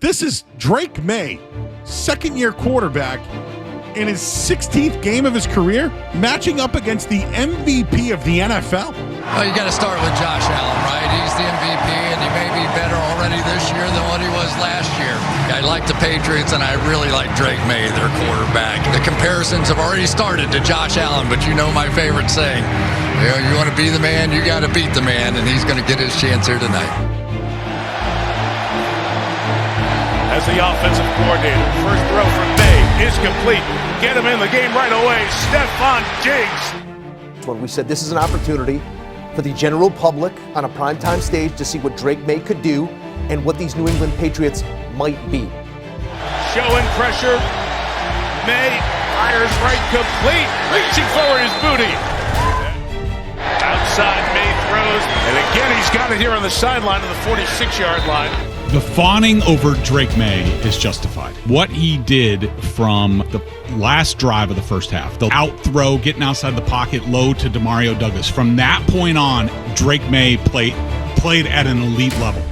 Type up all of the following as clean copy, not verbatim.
This is Drake Maye, second-year quarterback, in his 16th game of his career, matching up against the MVP of the NFL. Well, you got to start with Josh Allen, right? He's the MVP, and he may be better already this year than what he was last year. I like the Patriots, and I really like Drake Maye, their quarterback. The comparisons have already started to Josh Allen, but you know my favorite saying. You want to be the man, you got to beat the man, and he's going to get his chance here tonight. As the offensive coordinator, first throw from Maye is complete. Get him in the game right away, Stephon Diggs. When we said this is an opportunity for the general public on a primetime stage to see what Drake Maye could do and what these New England Patriots might be. Showing pressure. Maye fires right, complete. Reaching forward his booty. Outside, Maye throws. And again, he's got it here on the sideline of the 46-yard line. The fawning over Drake Maye is justified. What he did from the last drive of the first half, the out throw, getting outside the pocket, low to Demario Douglas. From that point on, Drake Maye played at an elite level.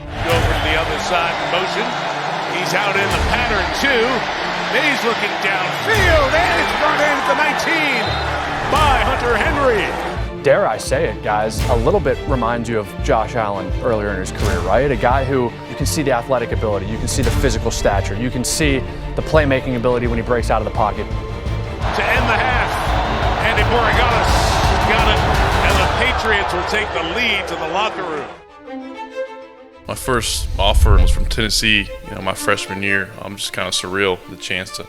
Go over to the other side, motion. He's out in the pattern too. Maye's looking downfield, and it's brought in at the 19 by Hunter Henry. Dare I say it, guys, a little bit reminds you of Josh Allen earlier in his career, right? A guy who you can see the athletic ability, you can see the physical stature, you can see the playmaking ability when he breaks out of the pocket. To end the half, Andy Borregalis got it, and the Patriots will take the lead to the locker room. My first offer was from Tennessee, my freshman year. Just kind of surreal, the chance to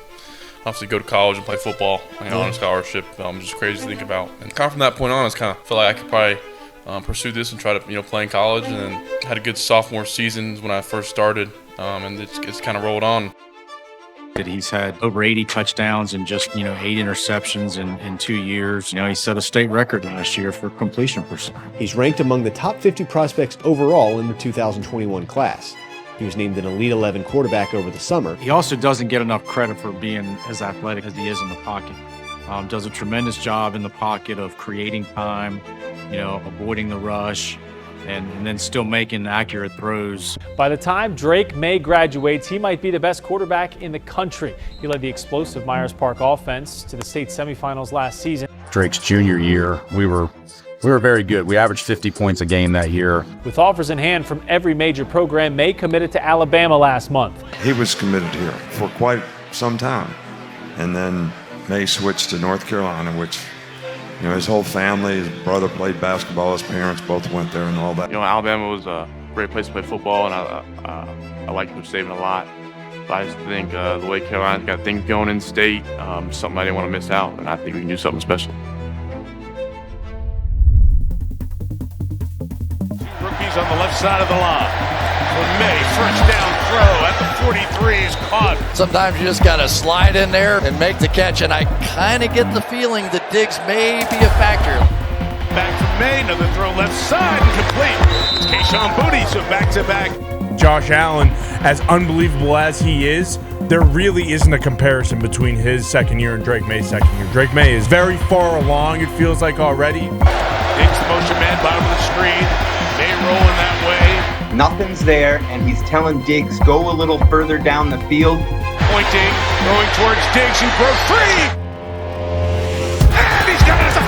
obviously go to college and play football on a scholarship. Just crazy to think about. And kind of from that point on, I kind of felt like I could probably pursue this and try to play in college. And then had a good sophomore season when I first started, and it's kind of rolled on. He's had over 80 touchdowns and just 8 interceptions in 2 years. He set a state record last year for completion percent. He's ranked among the top 50 prospects overall in the 2021 class. He was named an Elite 11 quarterback over the summer. He also doesn't get enough credit for being as athletic as he is in the pocket. Does a tremendous job in the pocket of creating time, avoiding the rush, and then still making accurate throws. By the time Drake Maye graduates, he might be the best quarterback in the country. He led the explosive Myers Park offense to the state semifinals last season. Drake's junior year, we were very good. We averaged 50 points a game that year. With offers in hand from every major program, Maye committed to Alabama last month. He was committed here for quite some time. And then Maye switched to North Carolina, which, his whole family, his brother played basketball, his parents both went there and all that. Alabama was a great place to play football, and I like Coach Saban a lot. But I just think the way Carolina's got things going in state, something I didn't want to miss out, and I think we can do something special. Rookies on the left side of the line. For Maye, first down throw at the 43 is caught. Sometimes you just got to slide in there and make the catch, and I kind of get the feeling that Diggs may be a factor. Back from Maye, another throw left side and complete. It's Kayshon Boutte, so back-to-back. Josh Allen, as unbelievable as he is, there really isn't a comparison between his second year and Drake Maye's second year. Drake Maye is very far along, it feels like already. Diggs, the motion man, bottom of the screen. Maye rolling that way. Nothing's there, and he's telling Diggs, go a little further down the field. Pointing, going towards Diggs, who broke free! And he's got it at the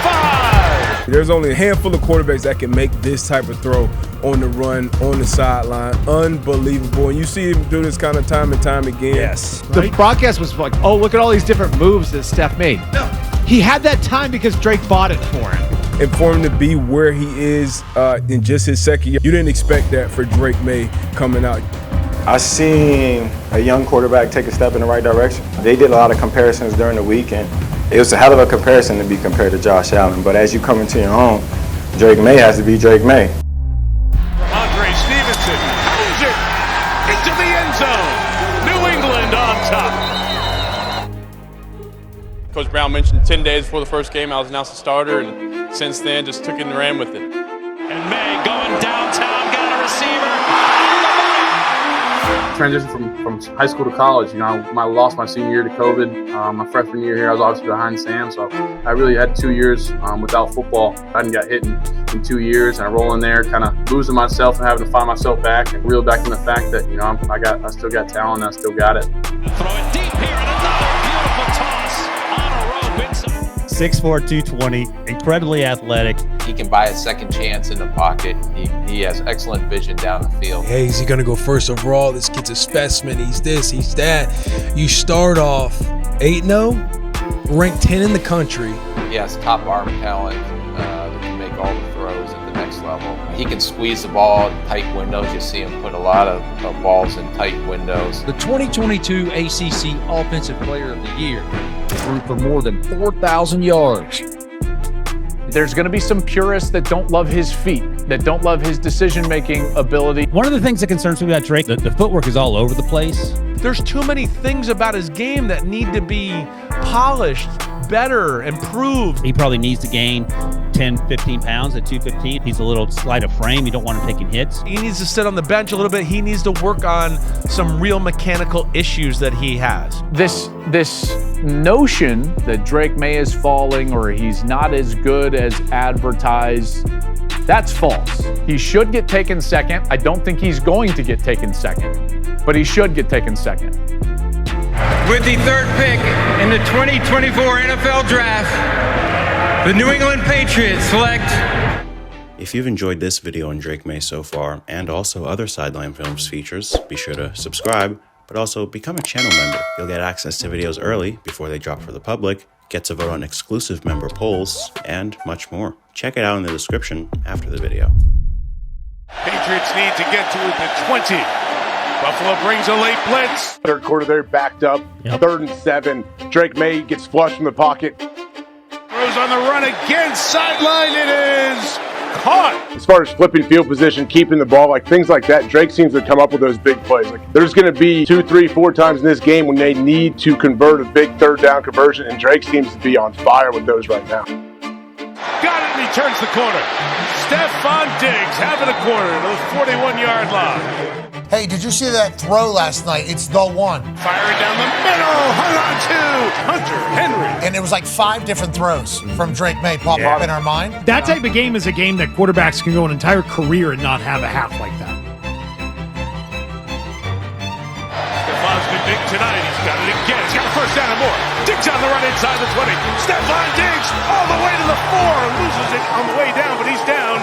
5! There's only a handful of quarterbacks that can make this type of throw on the run, on the sideline. Unbelievable. And you see him do this kind of time and time again. Yes. The broadcast was like, oh, look at all these different moves that Steph made. No. He had that time because Drake bought it for him. And for him to be where he is in just his second year, you didn't expect that for Drake Maye coming out. I seen a young quarterback take a step in the right direction. They did a lot of comparisons during the week, and it was a hell of a comparison to be compared to Josh Allen. But as you come into your own, Drake Maye has to be Drake Maye. Andre Stevenson throws it into the end zone. New England on top. Coach Brown mentioned 10 days before the first game I was announced a starter, and since then just took it and ran with it. And Maye going downtown, got a receiver. transition from high school to college. You know, I lost my senior year to COVID. My freshman year here, I was obviously behind Sam, so I really had 2 years without football. I hadn't got hit in 2 years, and I roll in there, kind of losing myself and having to find myself back and reel back in the fact that, you know, I still got talent, and I still got it. Throw it deep here, and another beautiful toss on a row. 6'4", 220, incredibly athletic. He can buy a second chance in the pocket. He has excellent vision down the field. Hey, is he going to go first overall? This kid's a specimen. He's this, he's that. You start off 8-0, ranked 10 in the country. He has top arm talent that can make all the throws at the next level. He can squeeze the ball in tight windows. You see him put a lot of balls in tight windows. The 2022 ACC Offensive Player of the Year threw for more than 4,000 yards. There's going to be some purists that don't love his feet, that don't love his decision-making ability. One of the things that concerns me about Drake, the footwork is all over the place. There's too many things about his game that need to be polished, better, improved. He probably needs to gain 10, 15 pounds at 215. He's a little slight of frame. You don't want him taking hits. He needs to sit on the bench a little bit. He needs to work on some real mechanical issues that he has. This notion that Drake Maye is falling or he's not as good as advertised, that's false. He should get taken second. I don't think he's going to get taken second, but he should get taken second. With the third pick in the 2024 NFL Draft, the New England Patriots select. If you've enjoyed this video on Drake Maye so far, and also other Sideline Films features, be sure to subscribe, but also become a channel member. You'll get access to videos early before they drop for the public, get to vote on exclusive member polls, and much more. Check it out in the description after the video. Patriots need to get to the 20. Buffalo brings a late blitz. Third quarter, they're backed up. 3rd and 7. Drake Maye gets flushed from the pocket. Throws on the run again. Sideline. It is caught. As far as flipping field position, keeping the ball, like things like that, Drake seems to come up with those big plays. Like there's going to be 2, 3, 4 times in this game when they need to convert a big 3rd down conversion, and Drake seems to be on fire with those right now. Got it, and he turns the corner. Stephon Diggs having a corner to the 41-yard line. Hey, did you see that throw last night? It's the one. Firing down the middle, hung on to Hunter Henry. And it was like 5 different throws from Drake Maye pop up in our mind. That type of game is a game that quarterbacks can go an entire career and not have a half like that. Stephon's been big tonight. He's got it again. He's got a first down and more. Diggs on the run inside the 20. Stephon Diggs all the way to the 4. Loses it on the way down, but he's down.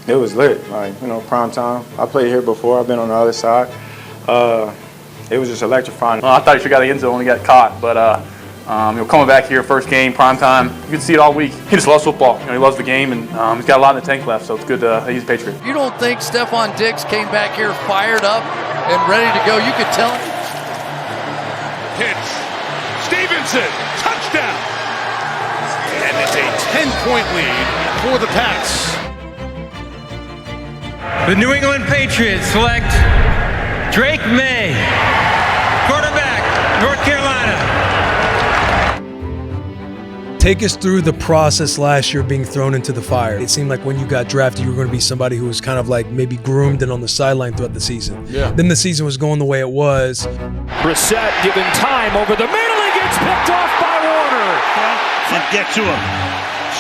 It was lit, like, you know, prime time. I played here before. I've been on the other side. It was just electrifying. Well, I thought he should have got the end zone when he got caught, but coming back here, first game, prime time, you can see it all week. He just loves football. You know, he loves the game, and he's got a lot in the tank left, so it's good he's a Patriot. You don't think Stephon Diggs came back here fired up and ready to go? You could tell. Pitch. Stevenson. Touchdown. And it's a 10-point lead for the Pats. The New England Patriots select Drake Maye, quarterback, North Carolina. Take us through the process last year being thrown into the fire. It seemed like when you got drafted, you were going to be somebody who was kind of like maybe groomed and on the sideline throughout the season. Yeah. Then the season was going the way it was. Brissett given time over the middle. He gets picked off by Warner. And get to him.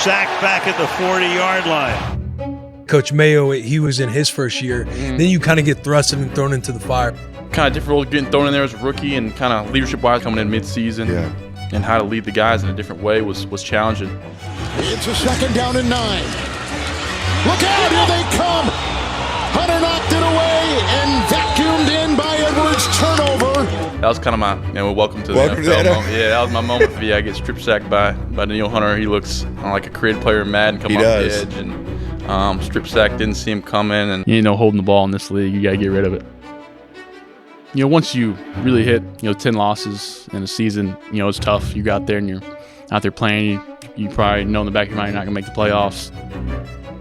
Sacked back at the 40-yard line. Coach Mayo, he was in his first year. Then you kind of get thrusted and thrown into the fire. Kind of different role getting thrown in there as a rookie, and kind of leadership-wise coming in mid-season. Yeah. And how to lead the guys in a different way was challenging. It's a 2nd down and 9. Look out, here they come. Hunter knocked it away and vacuumed in by Edwards. Turnover. That was kind of my, welcome to the NFL moment. Yeah, that was my moment. Yeah, I get strip sacked by Daniil Hunter. He looks like a creative player in Madden, come off the edge. And strip sack, didn't see him coming. And, holding the ball in this league, you got to get rid of it. Once you really hit, 10 losses in a season, it's tough. You got there and you're out there playing. You probably know in the back of your mind you're not going to make the playoffs.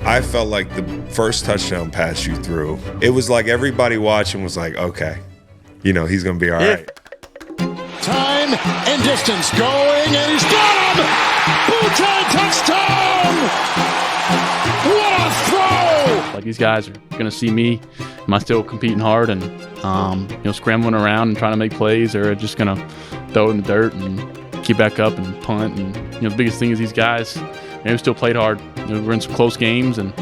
I felt like the first touchdown pass you threw, it was like everybody watching was like, okay, he's going to be all right. Time and distance going, and he's got him! Bouchard touchdown! What a throw! Like these guys are going to see me, Am I still competing hard and scrambling around and trying to make plays, or just gonna throw it in the dirt and keep back up and punt? And the biggest thing is these guys, we still played hard. We're in some close games, and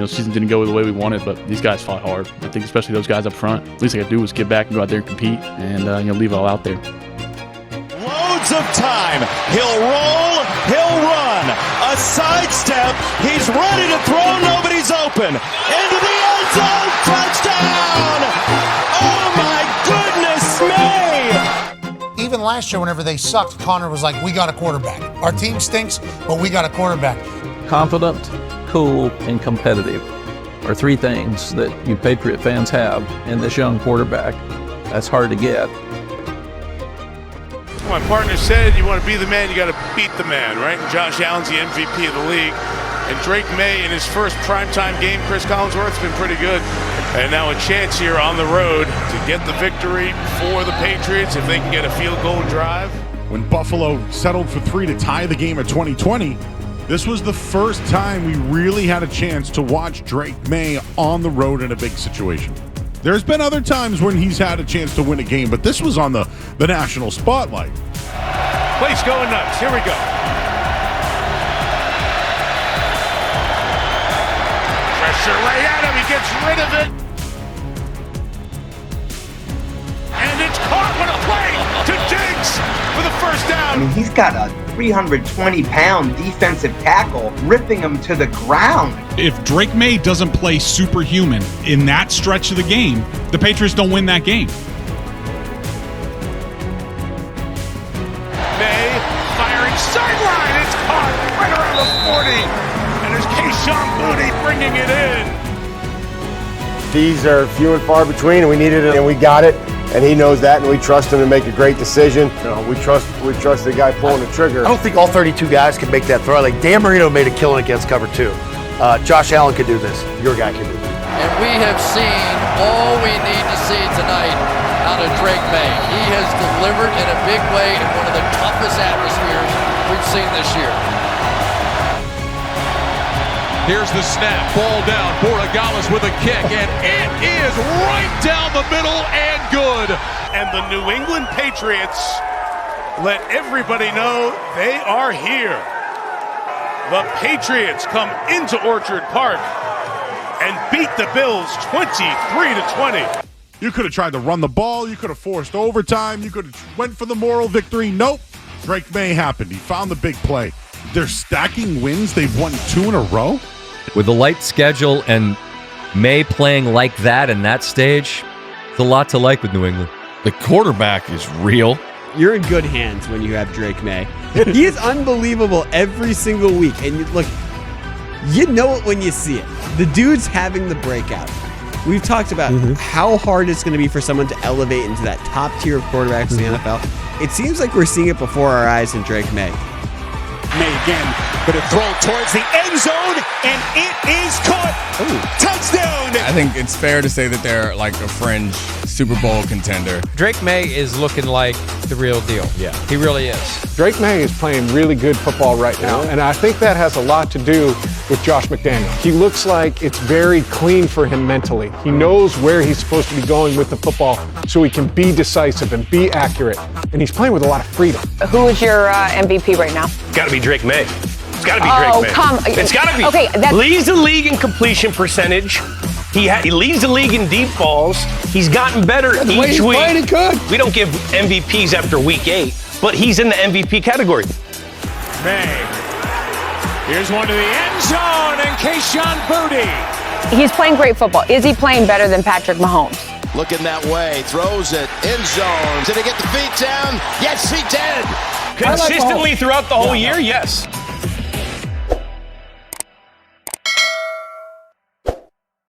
season didn't go the way we wanted, but these guys fought hard. I think especially those guys up front. The least I could do was get back and go out there and compete, and leave it all out there. Loads of time. He'll roll. He'll run. A sidestep. He's ready to throw. Nobody's open. Into the end zone. Touchdown! Oh my goodness me! Even last year, whenever they sucked, Connor was like, we got a quarterback. Our team stinks, but we got a quarterback. Confident, cool, and competitive are three things that you Patriot fans have in this young quarterback. That's hard to get. My partner said you want to be the man, you got to beat the man, right? And Josh Allen's the MVP of the league. And Drake Maye in his first primetime game, Chris Collinsworth's been pretty good. And now a chance here on the road to get the victory for the Patriots if they can get a field goal drive. When Buffalo settled for 3 to tie the game at 2020, this was the first time we really had a chance to watch Drake Maye on the road in a big situation. There's been other times when he's had a chance to win a game, but this was on the national spotlight. Place going nuts. Here we go. Pressure right at him. He gets rid of it. And it's caught. What a play to Diggs for the first down. I mean, he's got a 320-pound defensive tackle ripping him to the ground. If Drake Maye doesn't play superhuman in that stretch of the game, the Patriots don't win that game. Maye firing sideline. It's caught right around the 40. And there's Keyshawn Boutte bringing it in. These are few and far between, and we needed it, and we got it. And he knows that, and we trust him to make a great decision. We trust the guy pulling the trigger. I don't think all 32 guys can make that throw. Like Dan Marino made a killing against cover 2. Josh Allen could do this. Your guy can do this. And we have seen all we need to see tonight out of Drake Maye. He has delivered in a big way in one of the toughest atmospheres we've seen this year. Here's the snap, ball down, Borregales with a kick, and it is right down the middle and good. And the New England Patriots let everybody know they are here. The Patriots come into Orchard Park and beat the Bills 23-20. You could have tried to run the ball. You could have forced overtime. You could have went for the moral victory. Nope. Drake Maye happened. He found the big play. They're stacking wins. They've won 2 in a row. With a light schedule and Maye playing like that in that stage, it's a lot to like with New England. The quarterback is real. You're in good hands when you have Drake Maye. He is unbelievable every single week. And look, you know it when you see it. The dude's having the breakout. We've talked about how hard it's going to be for someone to elevate into that top tier of quarterbacks in the NFL. It seems like we're seeing it before our eyes in Drake Maye. Maye again, but a throw towards the end zone, and it is caught. Touchdown! I think it's fair to say that they're like a fringe Super Bowl contender. Drake Maye is looking like the real deal. Yeah. He really is. Drake Maye is playing really good football right now, and I think that has a lot to do with Josh McDaniels. He looks like it's very clean for him mentally. He knows where he's supposed to be going with the football so he can be decisive and be accurate, and he's playing with a lot of freedom. Who is your MVP right now? It's got to be Drake Maye. It's got to be Drake Maye. It's got to be. Okay, leads the league in completion percentage. He leads the league in deep balls. He's gotten better each week. We don't give MVPs after week 8, but he's in the MVP category. Maye. Here's one to the end zone, and Keyshawn Boutte. He's playing great football. Is he playing better than Patrick Mahomes? Looking that way, throws it, end zone. Did he get the feet down? Yes, he did. Consistently throughout the whole year, yes.